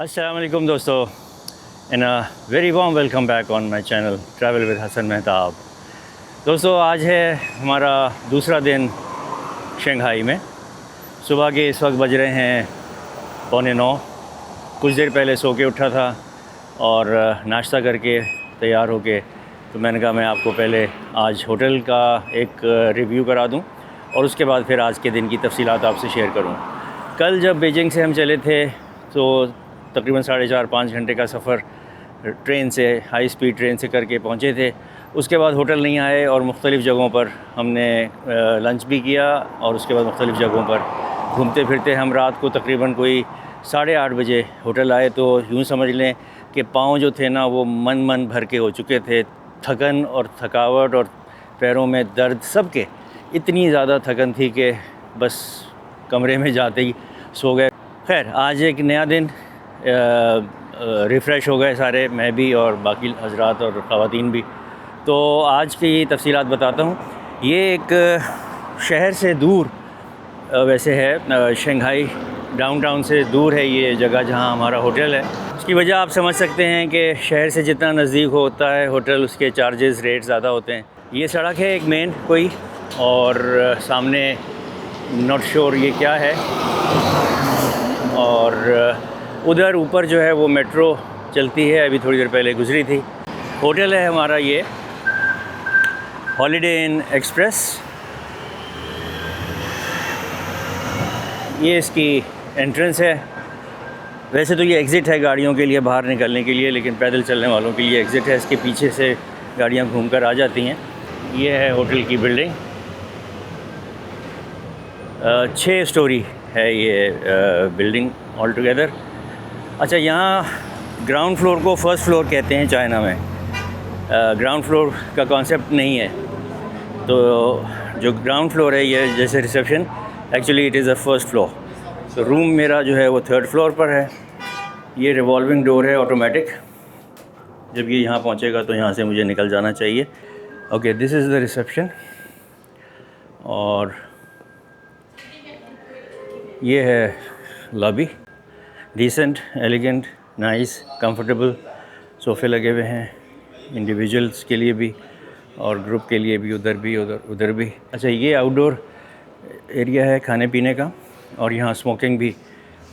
अस्सलाम वालेकुम दोस्तों and very warm welcome back on my channel travel with Hasan Mehtab. दोस्तों आज है हमारा दूसरा दिन शंघाई में। सुबह के इस वक्त बज रहे हैं 8:45। कुछ देर पहले सो के उठा था और नाश्ता करके तैयार होके तो मैंने कहा मैं आपको पहले आज होटल का एक रिव्यू करा दूं और उसके बाद फिर आज के दिन की तफसीलात आपसे शेयर करूं। कल जब बीजिंग से हम चले थे तो तकरीबन 4.5-5 घंटे का सफ़र ट्रेन से, हाई स्पीड ट्रेन से करके पहुँचे थे। उसके बाद होटल नहीं आए और मुख्तलिफ़ जगहों पर हमने लंच भी किया और उसके बाद मुख्तलिफ़ जगहों पर घूमते फिरते हम रात को तकरीबन कोई 8:30 बजे होटल आए। तो यूँ समझ लें कि पाँव जो थे ना वो मन भर के हो चुके थे। थकन और थकावट और पैरों में दर्द सबके इतनी ज़्यादा थकन थी कि बस कमरे में जाते ही सो गए। खैर आज एक नया दिन, रिफ़्रेश हो गए सारे, मैं भी और बाकी हजरात और ख़वातीन भी। तो आज की तफसीलात बताता हूँ। ये एक शहर से दूर वैसे है, शंघाई डाउनटाउन से दूर है ये जगह जहाँ हमारा होटल है। उसकी वजह आप समझ सकते हैं कि शहर से जितना नज़दीक होता है होटल उसके चार्जेस रेट ज़्यादा होते हैं। ये सड़क है एक मेन कोई, और सामने नॉट श्योर ये क्या है, और उधर ऊपर जो है वो मेट्रो चलती है, अभी थोड़ी देर पहले गुजरी थी। होटल है हमारा ये हॉलिडे इन एक्सप्रेस। ये इसकी एंट्रेंस है। वैसे तो ये एग्ज़िट है गाड़ियों के लिए बाहर निकलने के लिए, लेकिन पैदल चलने वालों के लिए एग्ज़िट है। इसके पीछे से गाड़ियाँ घूमकर आ जाती हैं। ये है होटल की बिल्डिंग, 6 स्टोरी है ये बिल्डिंग ऑल टुगेदर। अच्छा, यहाँ ग्राउंड फ्लोर को फर्स्ट फ्लोर कहते हैं चाइना में। ग्राउंड फ्लोर का कॉन्सेप्ट नहीं है। तो जो ग्राउंड फ्लोर है ये जैसे reception, actually it is a first floor. तो रूम मेरा जो है वो 3rd फ्लोर पर है। ये रिवॉल्विंग डोर है ऑटोमेटिक। जब ये यहाँ पहुँचेगा तो यहाँ से मुझे निकल जाना चाहिए। Okay, this is the reception. और ये है lobby, decent, elegant, nice, comfortable सोफ़े लगे हुए हैं इंडिविजुअल्स के लिए भी और ग्रुप के लिए भी, उधर भी। अच्छा, ये आउटडोर एरिया है खाने पीने का, और यहाँ स्मोकिंग भी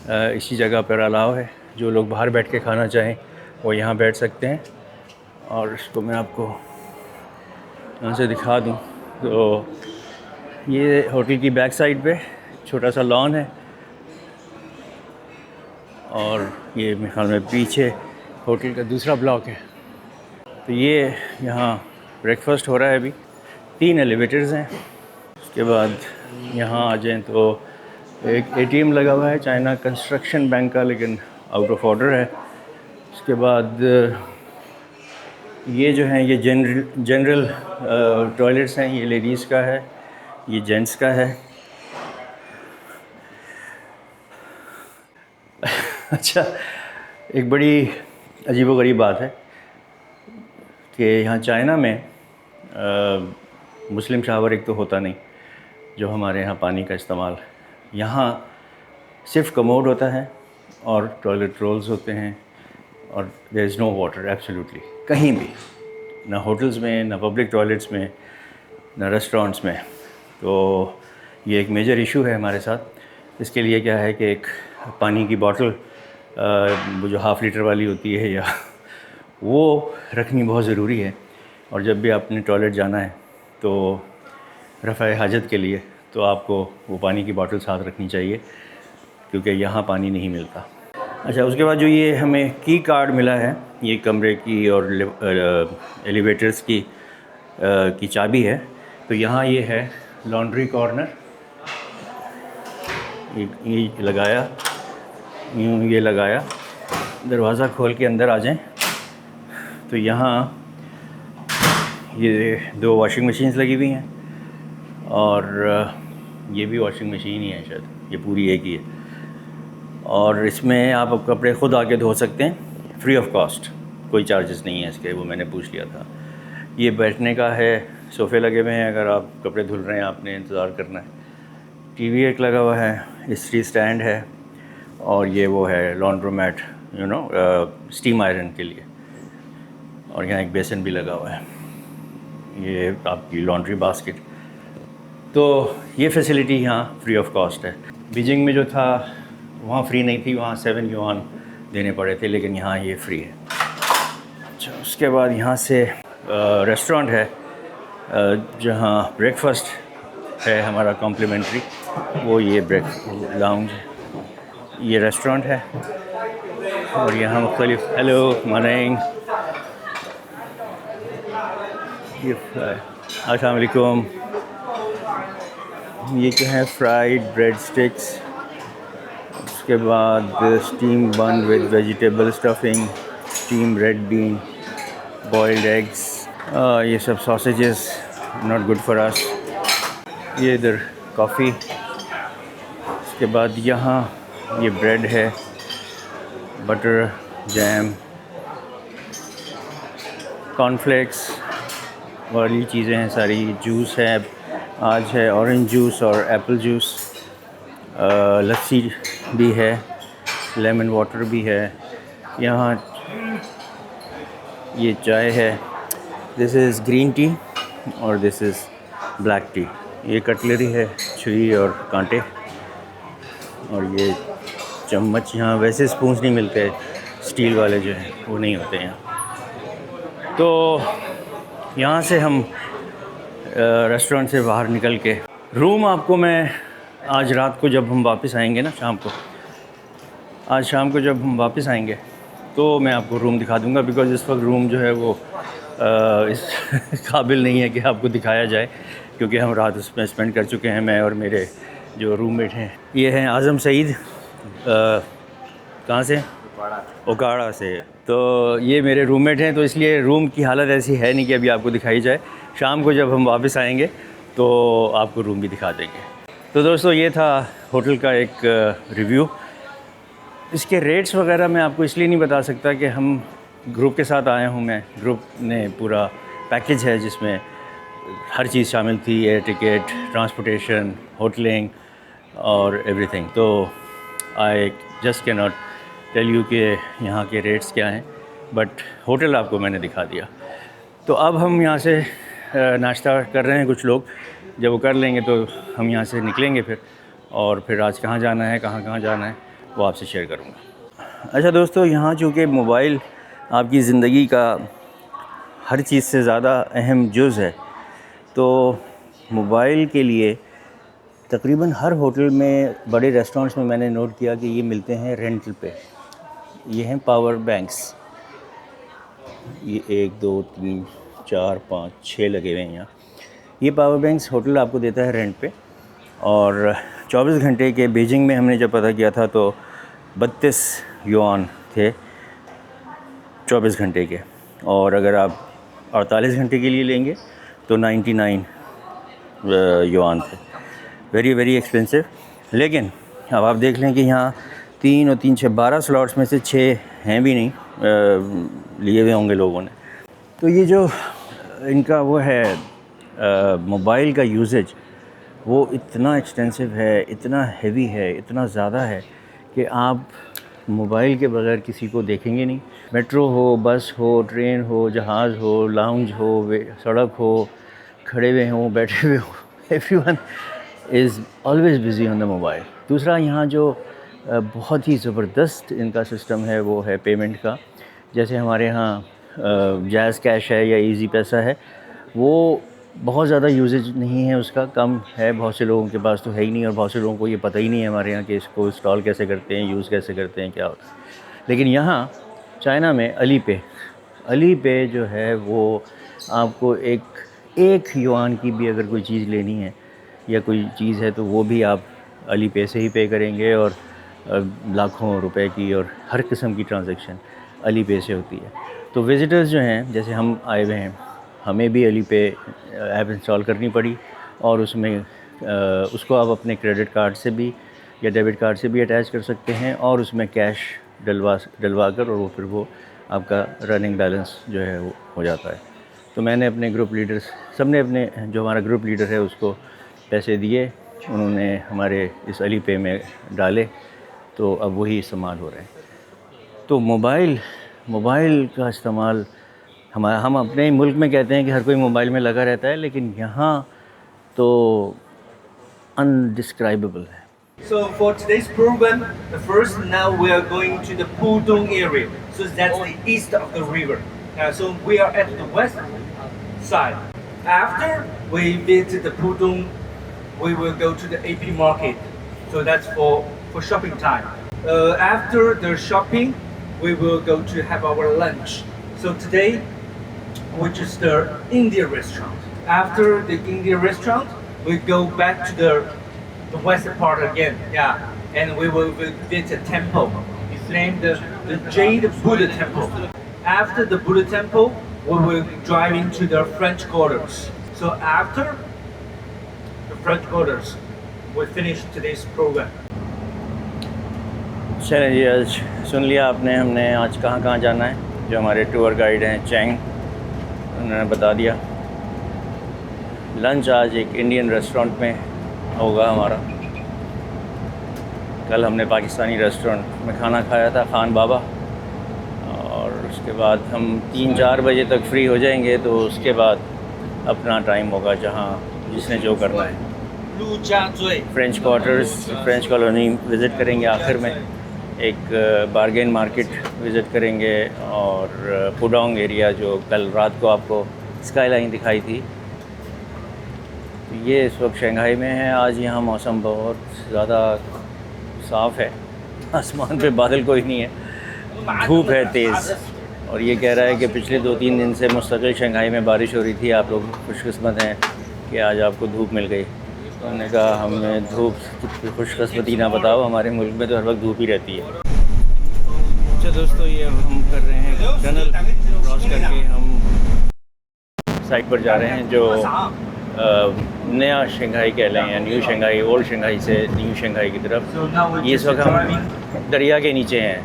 इसी जगह पर अलाउ है। जो लोग बाहर बैठ के खाना चाहें वो यहाँ बैठ सकते हैं। और इसको मैं आपको यहाँ से दिखा दूँ तो ये होटल की बैक साइड पे छोटा सा लॉन है, और ये मेरे ख्याल में पीछे होटल का दूसरा ब्लॉक है। तो ये यहाँ ब्रेकफास्ट हो रहा है अभी। 3 एलिवेटर्स हैं। उसके बाद यहाँ आ जाएँ तो एक ATM लगा हुआ है चाइना कंस्ट्रक्शन बैंक का, लेकिन आउट ऑफ ऑर्डर है। उसके बाद ये जो हैं ये जनरल टॉयलेट्स हैं। ये लेडीज़ का है, ये जेंट्स का है। अच्छा, एक बड़ी अजीबोगरीब बात है कि यहाँ चाइना में मुस्लिम शावर एक तो होता नहीं, जो हमारे यहाँ पानी का इस्तेमाल। यहाँ सिर्फ कमोड होता है और टॉयलेट रोल्स होते हैं, और there is no water absolutely कहीं भी, ना होटल्स में, ना पब्लिक टॉयलेट्स में, ना रेस्टोरेंट्स में। तो ये एक मेजर इशू है हमारे साथ। इसके लिए क्या है कि एक पानी की बॉटल वो जो 1/2 लीटर वाली होती है या वो रखनी बहुत ज़रूरी है। और जब भी आपने टॉयलेट जाना है तो रफ़ा हाजत के लिए तो आपको वो पानी की बॉटल साथ रखनी चाहिए, क्योंकि यहाँ पानी नहीं मिलता। अच्छा, उसके बाद जो ये हमें की कार्ड मिला है, ये कमरे की और एलिवेटर्स की चाबी है। तो यहाँ ये है लॉन्ड्री कॉर्नर। ये लगाया, ये लगाया, दरवाज़ा खोल के अंदर आ जाएं तो यहाँ ये 2 वॉशिंग मशीन्स लगी हुई हैं, और ये भी वॉशिंग मशीन ही है शायद, ये पूरी एक ही है। और इसमें आप कपड़े ख़ुद आके धो सकते हैं फ्री ऑफ कॉस्ट, कोई चार्जेस नहीं है इसके, वो मैंने पूछ लिया था। ये बैठने का है, सोफ़े लगे हुए हैं, अगर आप कपड़े धुल रहे हैं आपने इंतज़ार करना है। टीवी एक लगा हुआ है, इस्त्री स्टैंड है, और ये वो है लॉन्ड्रोमैट स्टीम आयरन के लिए। और यहाँ एक बेसन भी लगा हुआ है, ये आपकी लॉन्ड्री बास्केट। तो ये फैसिलिटी यहाँ फ्री ऑफ कॉस्ट है। बीजिंग में जो था वहाँ फ्री नहीं थी, वहाँ 7 युआन देने पड़े थे, लेकिन यहाँ ये फ्री है। अच्छा, उसके बाद यहाँ से रेस्टोरेंट है जहाँ ब्रेकफास्ट है हमारा कॉम्प्लीमेंट्री, वो ये लाउंज, ये रेस्टोरेंट है। और यहाँ मुख्तलिफ, हेलो मॉर्निंग, ये अस्सलाम वालेकुम, ये क्या है, फ्राइड ब्रेड स्टिक्स, उसके बाद स्टीम बन with vegetable stuffing, steam red been, boiled eggs, ये सब sausages not good for us. ये इधर कॉफ़ी, उसके बाद यहाँ ये ब्रेड है, बटर, जैम, कॉर्नफ्लेक्स वाली चीज़ें हैं सारी। जूस है, आज है ऑरेंज जूस और एप्पल जूस, लस्सी भी है, लेमन वाटर भी है। यहाँ ये चाय है, दिस इज़ ग्रीन टी और दिस इज़ ब्लैक टी। ये कटलरी है, छुरी और कांटे, और ये चम्मच। यहाँ वैसे स्पून्स नहीं मिलते, स्टील वाले जो हैं वो नहीं होते यहाँ। तो यहाँ से हम रेस्टोरेंट से बाहर निकल के रूम, आपको मैं आज रात को जब हम वापस आएंगे ना, आज शाम को जब हम वापस आएंगे तो मैं आपको रूम दिखा दूँगा, बिकॉज़ इस वक्त रूम जो है वो इस काबिल नहीं है कि आपको दिखाया जाए, क्योंकि हम रात उसमें स्पेंड कर चुके हैं, मैं और मेरे जो रूममेट हैं। ये हैं आज़म सईद, कहाँ से, ओकाड़ा से। तो ये मेरे रूममेट हैं, तो इसलिए रूम की हालत ऐसी है नहीं कि अभी आपको दिखाई जाए। शाम को जब हम वापस आएंगे तो आपको रूम भी दिखा देंगे। तो दोस्तों, ये था होटल का एक रिव्यू। इसके रेट्स वगैरह मैं आपको इसलिए नहीं बता सकता कि हम ग्रुप के साथ आया हूँ मैं, ग्रुप ने पूरा पैकेज है जिसमें हर चीज़ शामिल थी, एयर टिकट, ट्रांसपोर्टेशन, होटलिंग और एवरीथिंग। तो I just can not tell you कि यहाँ के रेट्स क्या हैं, बट होटल आपको मैंने दिखा दिया। तो अब हम यहाँ से नाश्ता कर रहे हैं कुछ लोग, जब वो कर लेंगे तो हम यहाँ से निकलेंगे फिर, और फिर आज कहाँ जाना है, कहाँ जाना है, वो आपसे शेयर करूँगा। अच्छा दोस्तों, यहाँ चूँकि मोबाइल आपकी ज़िंदगी का हर चीज़ से ज़्यादा अहम जुज़ है, तो मोबाइल के लिए तकरीबन हर होटल में, बड़े रेस्टोरेंट्स में मैंने नोट किया कि ये मिलते हैं रेंटल पे। ये हैं पावर बैंक्स, ये 1 2 3 4 5 6 लगे हुए हैं यहाँ। ये पावर बैंक्स होटल आपको देता है रेंट पे, और 24 घंटे के, बीजिंग में हमने जब पता किया था तो 32 युआन थे 24 घंटे के, और अगर आप 48 घंटे के लिए लेंगे तो 99 युआन थे। Very very expensive. लेकिन अब आप देख लें कि यहाँ 3 और 3 6 12 स्लॉट्स में से 6 हैं भी नहीं लिए हुए होंगे लोगों ने। तो ये जो इनका वो है मोबाइल का यूसेज, वो इतना एक्सटेंसिव है, इतना हेवी है, इतना ज़्यादा है कि आप मोबाइल के बगैर किसी को देखेंगे नहीं। मेट्रो हो, बस हो, ट्रेन हो, जहाज़ हो, लाउंज हो, सड़क हो, खड़े हुए हों, बैठे हुए हों, everyone is always busy on the mobile. दूसरा, यहाँ जो बहुत ही ज़बरदस्त इनका सिस्टम है वो है पेमेंट का। जैसे हमारे यहाँ जैज़ कैश है या इजी पैसा है, वो बहुत ज़्यादा यूजेज नहीं है उसका, कम है, बहुत से लोगों के पास तो है ही नहीं, और बहुत से लोगों को ये पता ही नहीं है हमारे यहाँ कि इसको इंस्टॉल कैसे करते हैं, यूज़ कैसे करते हैं, क्या होता है। लेकिन यहाँ चाइना में अली पे जो है वो आपको एक युआन की भी अगर कोई चीज़ लेनी है या कोई चीज़ है तो वो भी आप अली पे से ही पे करेंगे, और लाखों रुपए की और हर किस्म की ट्रांजैक्शन अली पे से होती है। तो विज़िटर्स जो हैं, जैसे हम आए हुए हैं, हमें भी अली पे ऐप इंस्टॉल करनी पड़ी, और उसमें उसको आप अपने क्रेडिट कार्ड से भी या डेबिट कार्ड से भी अटैच कर सकते हैं, और उसमें कैश डलवा कर, और वो फिर वो आपका रनिंग बैलेंस जो है वो हो जाता है। तो मैंने अपने ग्रुप लीडर्स, सबने अपने, जो हमारा ग्रुप लीडर है उसको पैसे दिए, उन्होंने हमारे इस अली पे में डाले, तो अब वही इस्तेमाल हो रहे हैं। तो मोबाइल का इस्तेमाल हम अपने ही मुल्क में कहते हैं कि हर कोई मोबाइल में लगा रहता है, लेकिन यहाँ तो अनडिस्क्राइबेबल है। So for today's program, the first now we are going to the Pudong area. So that's the east of the river. So we are at the west side. After we visit the Pudong, we will go to the AP market. So that's for shopping time. After the shopping, we will go to have our lunch. So today, which is the Indian restaurant. After the Indian restaurant, we go back to the western part again, and we will visit a temple. It's named the Jade Buddha Temple. After the Buddha Temple, we will drive into the French Quarters. So after the French Quarters, we finish today's program. चलें जी, आज सुन लिया आपने हमने आज कहाँ कहाँ जाना है। जो हमारे टूर गाइड हैं चैंग, उन्होंने बता दिया। लंच आज एक इंडियन रेस्टोरेंट में होगा हमारा। कल हमने पाकिस्तानी रेस्टोरेंट में खाना खाया था, खान बाबा, और उसके बाद हम 3-4 बजे तक फ्री हो जाएंगे, तो उसके बाद अपना टाइम होगा जहाँ जिसने जो करना है। French quarters, French colony visit करेंगे, आखिर में एक बारगेन मार्केट विज़िट करेंगे, और पुडोंग एरिया जो कल रात को आपको स्काईलाइन दिखाई थी, ये इस वक्त शंघाई में है। आज यहाँ मौसम बहुत ज़्यादा साफ़ है, आसमान पे बादल कोई नहीं है, धूप है तेज़, और ये कह रहा है कि पिछले 2-3 दिन से मुस्तकिल शंघाई में बारिश हो रही थी, आप लोग खुशकिस्मत हैं कि आज आपको धूप मिल गई। उन्होंने कहा हमें धूप की खुशकिस्मती ना बताओ, हमारे मुल्क में तो हर वक्त धूप ही रहती है। अच्छा दोस्तों, ये हम कर रहे हैं टनल क्रॉस करके हम साइड पर जा रहे हैं, जो नया शंघाई कह लें या न्यू शंघाई, ओल्ड शंघाई से न्यू शंघाई की तरफ। ये इस वक्त हम दरिया के नीचे हैं।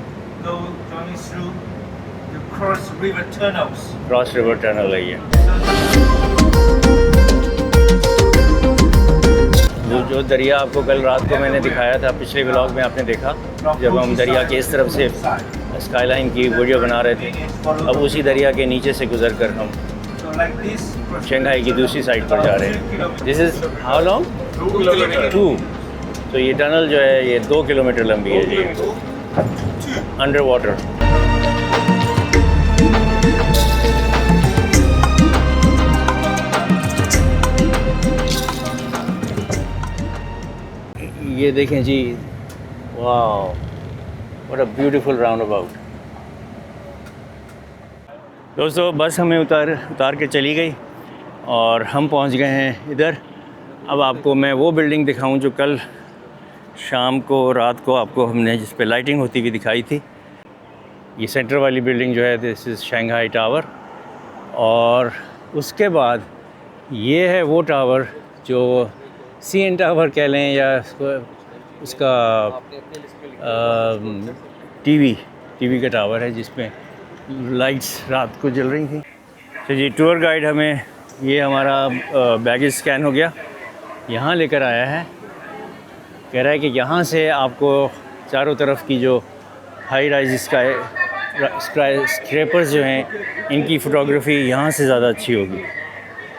क्रॉस रिवर टनल है ये। जो दरिया आपको कल रात को मैंने दिखाया था, पिछले व्लॉग में आपने देखा, जब हम दरिया के इस तरफ से स्काईलाइन की वीडियो बना रहे थे, अब उसी दरिया के नीचे से गुजर कर हम शंघाई की दूसरी साइड पर जा रहे हैं। This is how long? 2। तो ये टनल जो है ये 2 किलोमीटर लंबी है जी, अंडर वाटर। ये देखें जी, वाह, what a beautiful round about. दोस्तों बस हमें उतार के चली गई और हम पहुंच गए हैं इधर। अब आपको मैं वो बिल्डिंग दिखाऊं जो कल शाम को, रात को आपको हमने जिस पे लाइटिंग होती हुई दिखाई थी। ये सेंटर वाली बिल्डिंग जो है, दिस इज़ शंघाई टावर, और उसके बाद ये है वो टावर जो CN टावर कह लें या उसका टीवी का टावर है, जिसमें लाइट्स रात को जल रही थी। तो जी टूर गाइड हमें ये हमारा बैगेज स्कैन हो गया, यहाँ लेकर आया है। कह रहा है कि यहाँ से आपको चारों तरफ की जो हाई राइज स्क्रैपर्स जो हैं, इनकी फ़ोटोग्राफी यहाँ से ज़्यादा अच्छी होगी,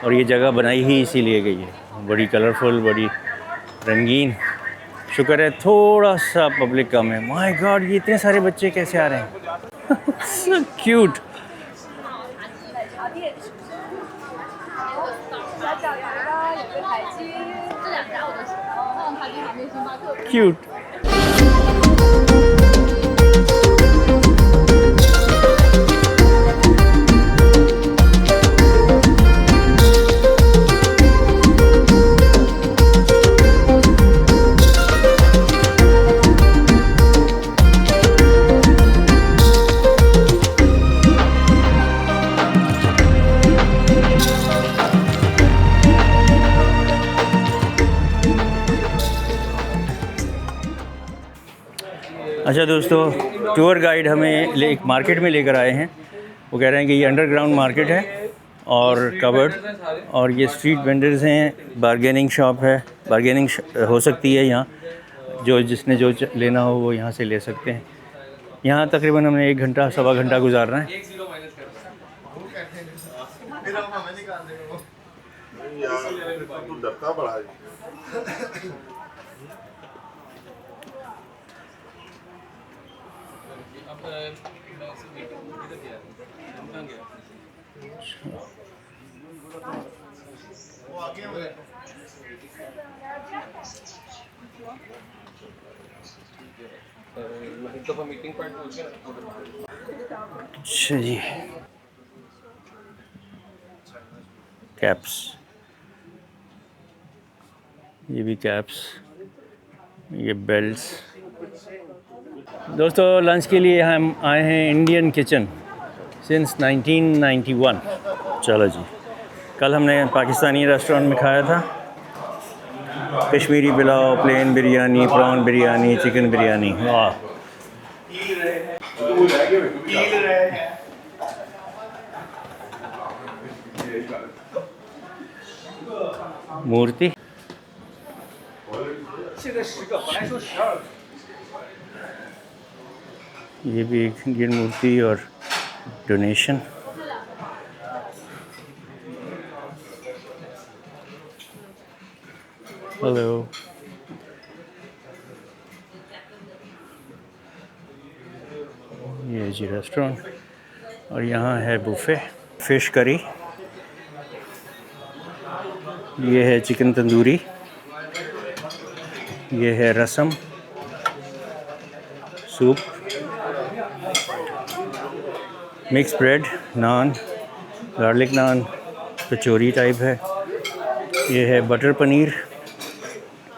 और ये जगह बनाई ही इसीलिए गई है, बड़ी कलरफुल, बड़ी रंगीन। शुक्र है थोड़ा सा पब्लिक कम है। माय गॉड, ये इतने सारे बच्चे कैसे आ रहे हैं? So cute. Cute. अच्छा दोस्तों, टूर गाइड हमें एक मार्केट में लेकर आए हैं। वो कह रहे हैं कि ये अंडरग्राउंड मार्केट है और कवर्ड, और ये स्ट्रीट वेंडर्स हैं, बारगेनिंग शॉप है, बारगेनिंग हो सकती है यहाँ, जो जिसने जो लेना हो वो यहाँ से ले सकते हैं। यहाँ तकरीबन हमने 1 घंटा सवा घंटा गुजारना है। तू डरता बड़ा है। अच्छा जी, कैप्स, ये भी कैप्स, ये बेल्ट्स। दोस्तों लंच के लिए हम आए हैं इंडियन किचन सिंस 1991। चलो जी, कल हमने पाकिस्तानी रेस्टोरेंट में खाया था, Kashmiri pulao, plain biryani, prawn biryani, chicken biryani. वाह, मूर्ति, ये भी एक इंडियन मूर्ति और डोनेशन। हेलो, ये जी रेस्टोरेंट और यहाँ है बुफे, फिश करी, ये है चिकन तंदूरी, ये है रसम, सूप, मिक्स ब्रेड, नान, गार्लिक नान, कचौरी टाइप है, ये है बटर पनीर,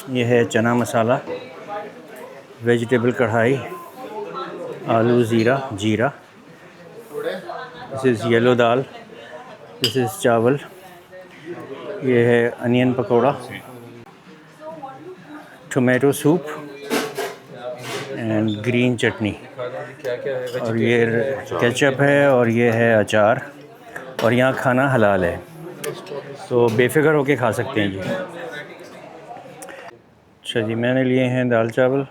ये है चना मसाला, वेजिटेबल कढ़ाई, aloo jeera jeera, this is yellow dal, this is chawal, ये है onion pakora, tomato soup and green chutney, और ये केचप है, और ये है अचार, और यहाँ खाना हलाल है तो बेफिक्र होके खा सकते हैं जी। अच्छा जी, मैंने लिए हैं दाल चावल,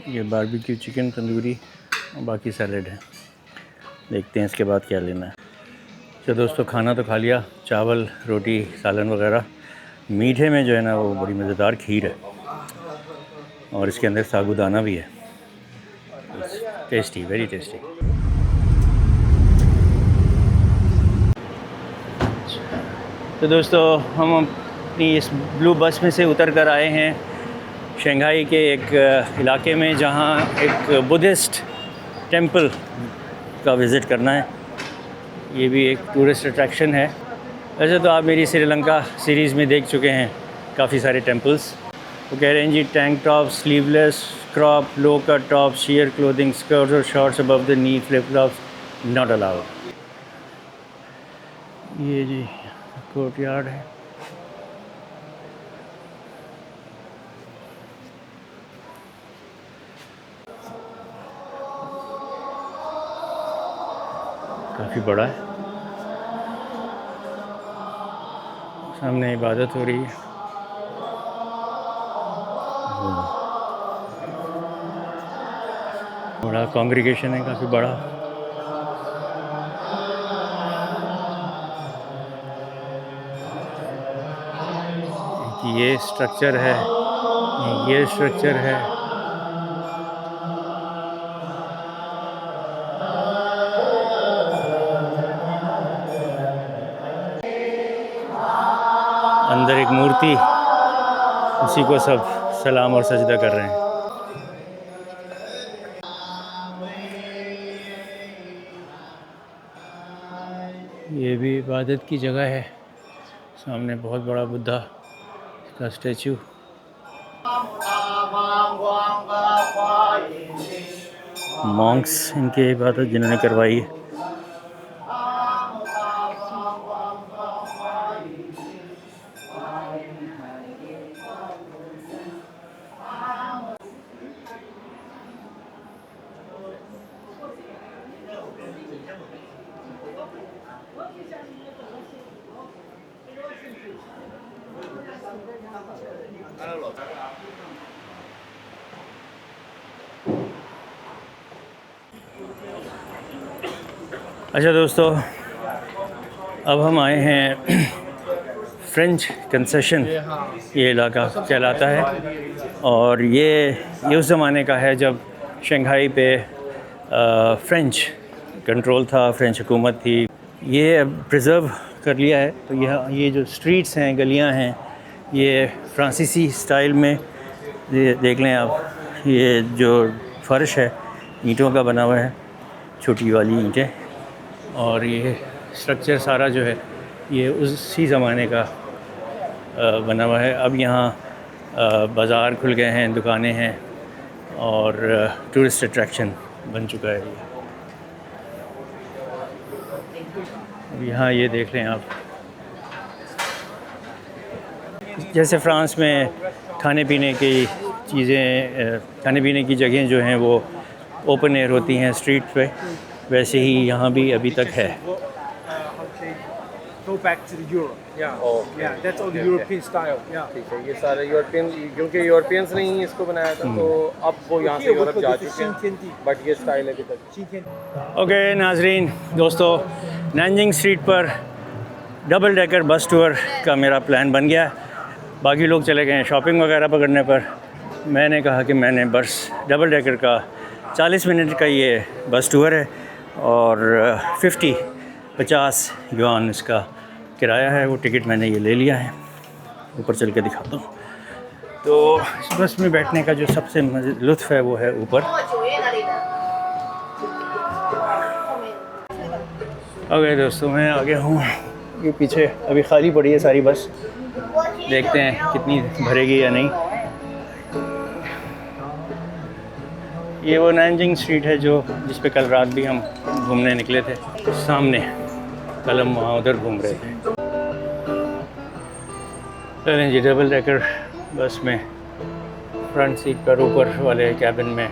ये बारबेक्यू चिकन तंदूरी, और बाकी सैलेड है। देखते हैं इसके बाद क्या लेना है। तो दोस्तों खाना तो खा लिया, चावल रोटी सालन वगैरह। मीठे में जो है ना वो बड़ी मज़ेदार खीर है, और इसके अंदर साबूदाना भी है, टेस्टी, वेरी टेस्टी। तो दोस्तों हम अपनी इस ब्लू बस में से उतर कर आए हैं शंघाई के एक इलाके में, जहाँ एक बुद्धिस्ट टेंपल का विज़िट करना है। ये भी एक टूरिस्ट अट्रैक्शन है। वैसे तो आप मेरी श्रीलंका सीरीज़ में देख चुके हैं काफ़ी सारे टेंपल्स। वो कह रहे हैं जी tank top, sleeveless crop, low cut top, sheer clothing, skirts और shorts above the knee, flip flops not allowed. ये जी कोर्टयार्ड है। काफ़ी बड़ा है, सामने इबादत हो रही है। बड़ा कॉन्ग्रीगेशन है, काफ़ी बड़ा। ये स्ट्रक्चर है, ये स्ट्रक्चर है। अंदर एक मूर्ति, उसी को सब सलाम और सजदा कर रहे हैं। ये भी इबादत की जगह है। सामने बहुत बड़ा बुद्धा का स्टैचू। मॉन्क्स इनके इबादत जिन्होंने करवाई है। अच्छा दोस्तों, अब हम आए हैं फ्रेंच कंसेशन, ये इलाका कहलाता है, और ये उस ज़माने का है जब शंघाई पे फ़्रेंच कंट्रोल था, फ़्रेंच हुकूमत थी। ये अब प्रिज़र्व कर लिया है। तो ये जो स्ट्रीट्स हैं, गलियां हैं, ये फ्रांसीसी स्टाइल में, ये देख लें आप, ये जो फ़र्श है ईंटों का बना हुआ है, छोटी वाली ईंटें, और ये स्ट्रक्चर सारा जो है ये उसी ज़माने का बना हुआ है। अब यहाँ बाज़ार खुल गए हैं, दुकानें हैं, और टूरिस्ट अट्रैक्शन बन चुका है ये। अब यहाँ ये देख लें आप, जैसे फ्रांस में खाने पीने की चीज़ें, खाने पीने की जगहें जो हैं वो ओपन एयर होती हैं स्ट्रीट पे, वैसे ही यहाँ भी अभी तक है। Go back to the Europe. Yeah. Okay. Yeah, that's all the European style. Yeah. ठीक है, ये सारे यूरोपियन, क्योंकि यूरोपियंस ने ही इसको बनाया था, तो अब वो यहाँ से यूरोप जा चुके हैं, बट ये स्टाइल अभी तक। ओके नाजरीन, दोस्तों, नैनजिंग स्ट्रीट पर डबल डेकर बस टूर का मेरा प्लान बन गया। बाकी लोग चले गए हैं शॉपिंग वगैरह पकड़ने पर। मैंने कहा कि मैंने बस डबल डेकर का 40 मिनट का ये बस टूर है, और 50 युआन इसका किराया है। वो टिकट मैंने ये ले लिया है, ऊपर चल के दिखाता हूँ। तो इस बस में बैठने का जो सबसे लुत्फ़ है वो है ऊपर। ओके दोस्तों, मैं आ गया हूँ। ये पीछे अभी खाली पड़ी है सारी बस, देखते हैं कितनी भरेगी या नहीं। ये वो नैनजिंग स्ट्रीट है जो जिस पे कल रात भी हम घूमने निकले थे। सामने कल हम वहाँ उधर घूम रहे थे। चलें जी, डबल डेकर बस में फ्रंट सीट पर ऊपर वाले कैबिन में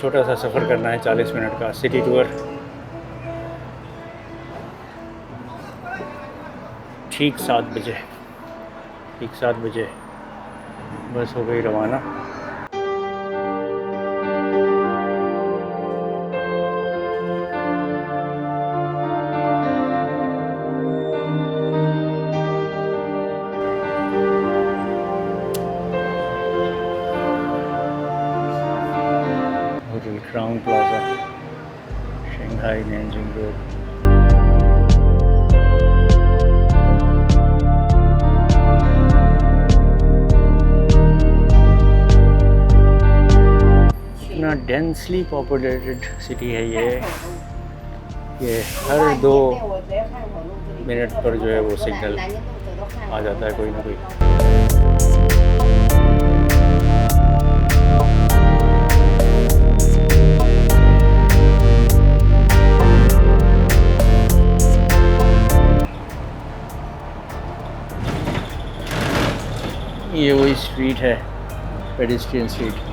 छोटा सा सफ़र करना है, 40 मिनट का सिटी टूर। ठीक 7 बजे बस हो गई रवाना। Hotel Crowne Plaza, Shanghai Nanjing road. इतना डेंसली पॉपुलेटेड सिटी है ये हर 2 मिनट पर जो है वो सिग्नल आ जाता है कोई ना कोई। ये वही स्ट्रीट है, पेडेस्ट्रियन स्ट्रीट।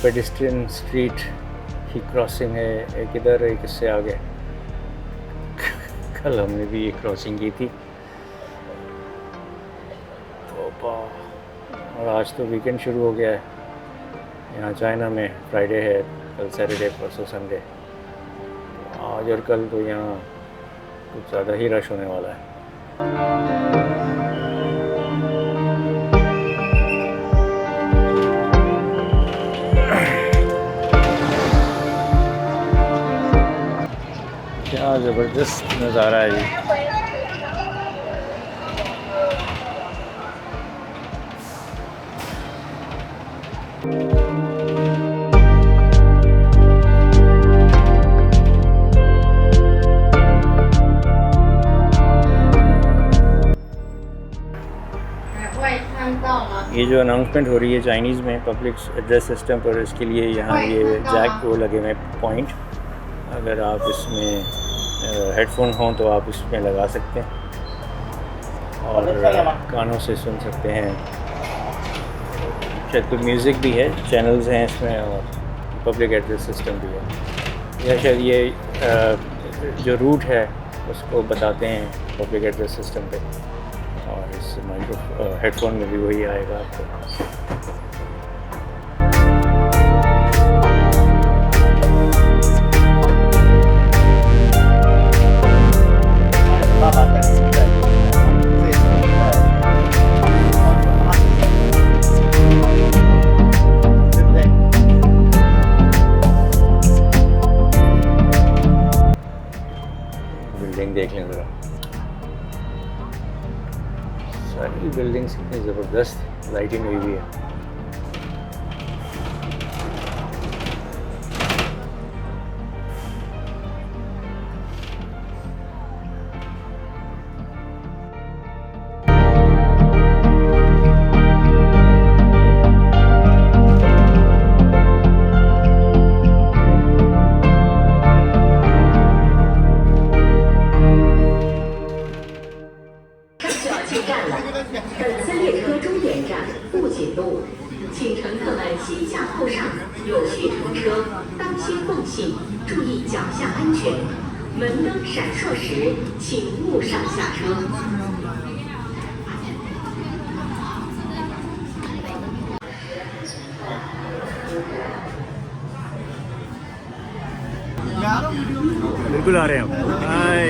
पेडेस्ट्रियन स्ट्रीट की क्रॉसिंग है, एक इधर एक इससे आगे। कल हमने भी ये क्रॉसिंग की थी। और आज तो वीकेंड शुरू हो गया है यहाँ चाइना में। फ्राइडे है, कल सैटरडे, परसों संडे। आज और कल तो यहाँ कुछ ज़्यादा ही रश होने वाला है। ज़बरदस्त नज़ारा है जी। ये जो अनाउंसमेंट हो रही है चाइनीज़ में पब्लिक एड्रेस सिस्टम पर, इसके लिए यहाँ ये जैक को लगे हुए पॉइंट, अगर आप इसमें हेडफोन हों तो आप इसमें लगा सकते हैं और कानों से सुन सकते हैं। शायद कोई म्यूज़िक भी है, चैनल्स हैं इसमें और पब्लिक एड्रेस सिस्टम भी है। या शायद ये जो रूट है उसको बताते हैं पब्लिक एड्रेस सिस्टम पे, और इस माइक्रो हेडफोन में भी वही आएगा आपको। बिल्डिंग देख लें ज़रा, सारी बिल्डिंग्स कितनी ज़बरदस्त लाइटिंग हुई हुई है। बिल्कुल आ रहे हैं हम। हाय,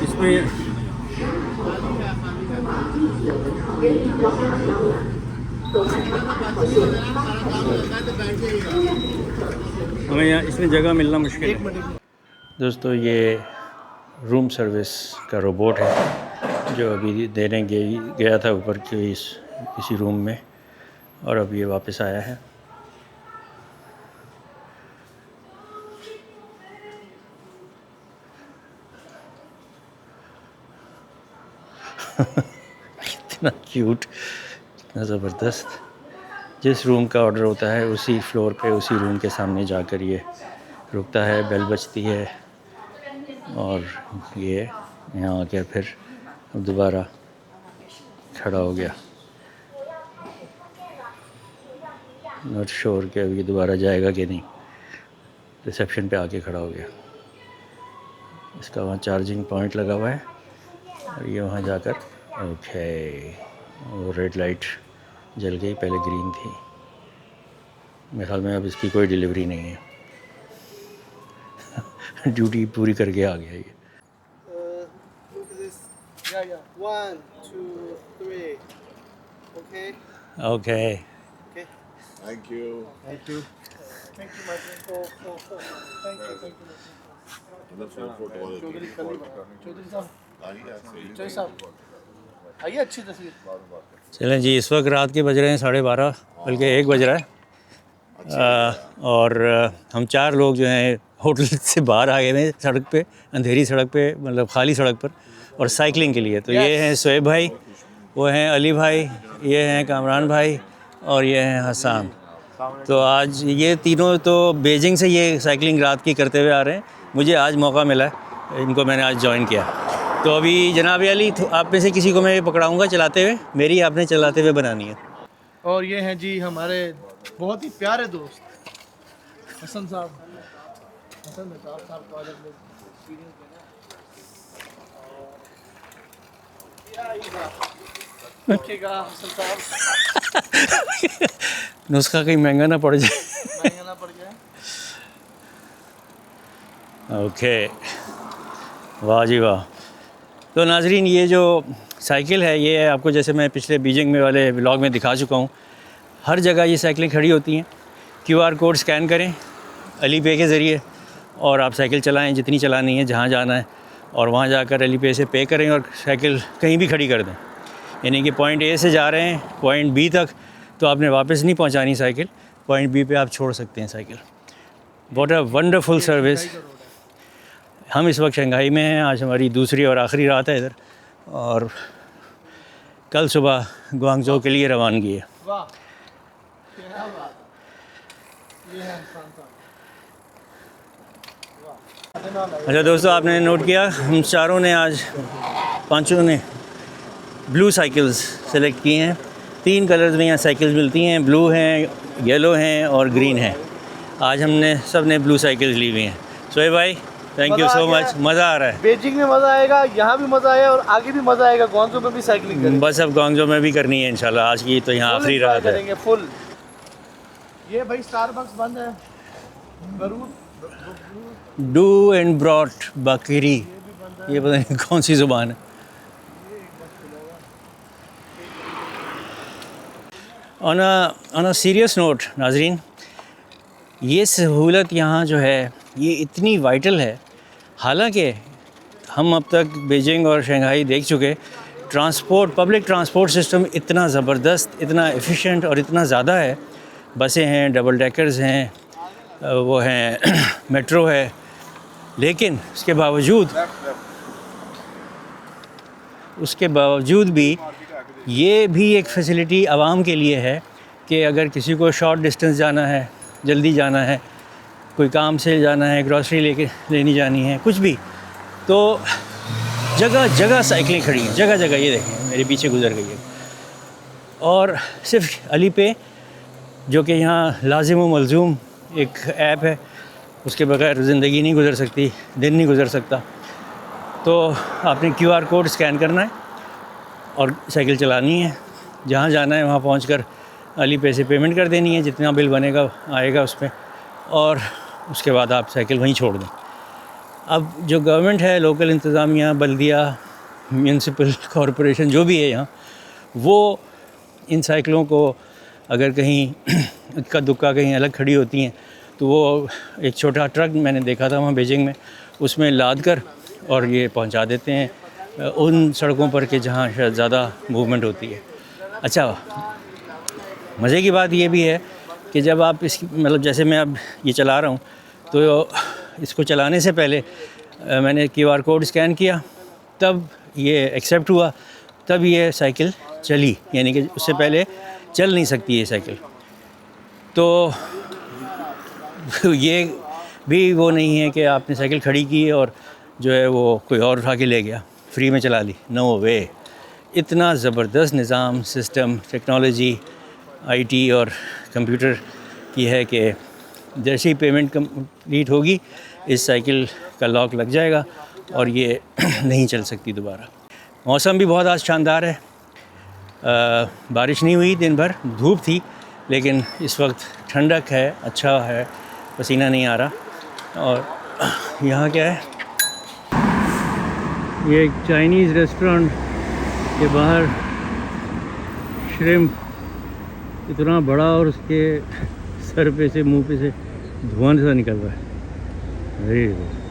इसमें हमें यहाँ इसमें जगह मिलना मुश्किल है। दोस्तों ये रूम सर्विस का रोबोट है जो अभी देने गया था ऊपर किसी रूम में, और अब ये वापस आया है। कितना क्यूट, कितना ज़बरदस्त। जिस रूम का ऑर्डर होता है उसी फ्लोर पे उसी रूम के सामने जाकर ये रुकता है, बेल बजती है और ये यहाँ आकर फिर दोबारा खड़ा हो गया। नॉट श्योर कि अभी दोबारा जाएगा कि नहीं। रिसेप्शन पे आके खड़ा हो गया। इसका वहाँ चार्जिंग पॉइंट लगा हुआ है और ये वहाँ जाकर ओके, वो रेड लाइट जल गई, पहले ग्रीन थी। मेरे ख्याल में अब इसकी कोई डिलीवरी नहीं है। ड्यूटी पूरी करके आ गया ये। One, two, three. Okay. Okay, Thank you. Thank you. Thank you, my friend. Thank you. Chaudhary साहब, चौधरी साहब, आइए, अच्छी तस्वीर। चलें जी, इस वक्त रात के बज रहे हैं 12:30, बल्कि 1 बज रहा है। और हम 4 लोग जो हैं होटल से बाहर आ गए हैं सड़क पे, अंधेरी सड़क पे, मतलब खाली सड़क पर, और साइकिलिंग के लिए। तो ये हैं शोएब भाई, वो हैं अली भाई, ये हैं कामरान भाई और ये हैं हसन। तो आज ये तीनों तो बीजिंग से ये साइकिलिंग रात की करते हुए आ रहे हैं। मुझे आज मौका मिला है, इनको मैंने आज ज्वाइन किया। तो अभी जनाब अली, आप में से किसी को मैं पकड़ाऊँगा चलाते हुए, मेरी आपने चलाते हुए बनानी है। और ये हैं जी हमारे बहुत ही प्यारे दोस्त हसन साहब। हसन साहब को आज हम लोग एक्सपीरियंस देना। रखिएगा हसन साहब, नुस्खा कहीं महंगा ना पड़ जाए। महंगा ना पड़ जाए। ओके, वाह जी वाह। तो नाजरीन, ये जो साइकिल है ये आपको, जैसे मैं पिछले बीजिंग में वाले व्लॉग में दिखा चुका हूँ, हर जगह ये साइकिलें खड़ी होती हैं। QR कोड स्कैन करें अली पे के ज़रिए और आप साइकिल चलाएं जितनी चलानी है, जहाँ जाना है, और वहाँ जाकर अली पे से पे करें और साइकिल कहीं भी खड़ी कर दें। यानी कि पॉइंट ए से जा रहे हैं पॉइंट बी तक, तो आपने वापस नहीं पहुँचानी साइकिल, पॉइंट बी पे आप छोड़ सकते हैं cycle. What a wonderful service. हम इस वक्त शंघाई में हैं, आज हमारी दूसरी और आखिरी रात है इधर, और कल सुबह ग्वांगझो के लिए रवानगी है। वाह, क्या बात। ये है सांसा। अच्छा दोस्तों, आपने नोट किया हम चारों ने आज, पांचों ने ब्लू साइकिल्स सेलेक्ट की हैं। 3 कलर्स में यहाँ साइकिल्स मिलती हैं, ब्लू हैं, येलो हैं और ग्रीन हैं। आज हमने सब ने ब्लू साइकिल्स ली हुई हैं। सोहेब भाई, थैंक यू मज़ा सो आ गया मच, मज़ा आ रहा है। बीजिंग में मज़ा आएगा, यहाँ भी मज़ा आएगा और आगे भी मज़ा आएगा। ग्वांगझो में भी साइकिलिंग करेंगे, बस अब ग्वांगझो में भी करनी है इंशाल्लाह। आज की तो यहाँ आखिरी Full enjoy रात है। करेंगे फुल। ये भाई स्टारबक्स बंद है। बरूद डू एंड ब्रॉट बकरी, ये पता नहीं कौन सी ज़ुबान है। ऑन अ सीरियस नोट नाजरीन, ये सहूलत यहाँ जो है ये इतनी वाइटल है। हालांकि हम अब तक बीजिंग और शंघाई देख चुके, ट्रांसपोर्ट, पब्लिक ट्रांसपोर्ट सिस्टम इतना ज़बरदस्त, इतना एफिशिएंट और इतना ज़्यादा है। बसें हैं, डबल डेकर्स हैं, वो हैं मेट्रो है, लेकिन उसके बावजूद भी ये भी एक फैसिलिटी आवाम के लिए है कि अगर किसी को शॉर्ट डिस्टेंस जाना है, जल्दी जाना है, कोई काम से जाना है, ग्रॉसरी लेनी जानी है, कुछ भी, तो जगह जगह साइकिलें खड़ी हैं, जगह जगह। ये देखें मेरे पीछे गुजर गई है। और सिर्फ अली पे, जो कि यहाँ लाजिम व मलजूम एक ऐप है, उसके बगैर ज़िंदगी नहीं गुजर सकती, दिन नहीं गुजर सकता। तो आपने QR कोड स्कैन करना है और साइकिल चलानी है, जहाँ जाना है वहाँ पहुँचकर अली पे से पेमेंट कर देनी है, जितना बिल बनेगा आएगा उस पर, और उसके बाद आप साइकिल वहीं छोड़ दें। अब जो गवर्नमेंट है, लोकल इंतज़ामिया, बल्दिया, म्यूनसिपल कॉरपोरेशन जो भी है यहाँ, वो इन साइकिलों को अगर कहीं इक्का दुक्का कहीं अलग खड़ी होती हैं तो वो एक छोटा ट्रक मैंने देखा था वहाँ बीजिंग में, उसमें लाद कर और ये पहुँचा देते हैं उन सड़कों पर कि जहाँ शायद ज़्यादा मूवमेंट होती है। अच्छा, मज़े की बात ये भी है कि जब आप इसकी, मतलब जैसे मैं अब ये चला रहा हूँ, तो इसको चलाने से पहले मैंने QR कोड स्कैन किया, तब ये एक्सेप्ट हुआ, तब ये साइकिल चली। यानी कि उससे पहले चल नहीं सकती ये साइकिल। तो ये भी वो नहीं है कि आपने साइकिल खड़ी की और जो है वो कोई और उठा के ले गया, फ्री में चला ली। नो वे। इतना ज़बरदस्त निज़ाम, सिस्टम, टेक्नोलॉजी, IT और कंप्यूटर की है कि जैसे ही पेमेंट कंप्लीट होगी इस साइकिल का लॉक लग जाएगा और ये नहीं चल सकती दोबारा। मौसम भी बहुत आज शानदार है। बारिश नहीं हुई दिन भर, धूप थी, लेकिन इस वक्त ठंडक है, अच्छा है, पसीना नहीं आ रहा। और यहाँ क्या है, ये एक चाइनीज़ रेस्टोरेंट के बाहर श्रिम्प इतना बड़ा और उसके सर पे से, मुंह पे से धुआं सा निकल रहा है। Very good.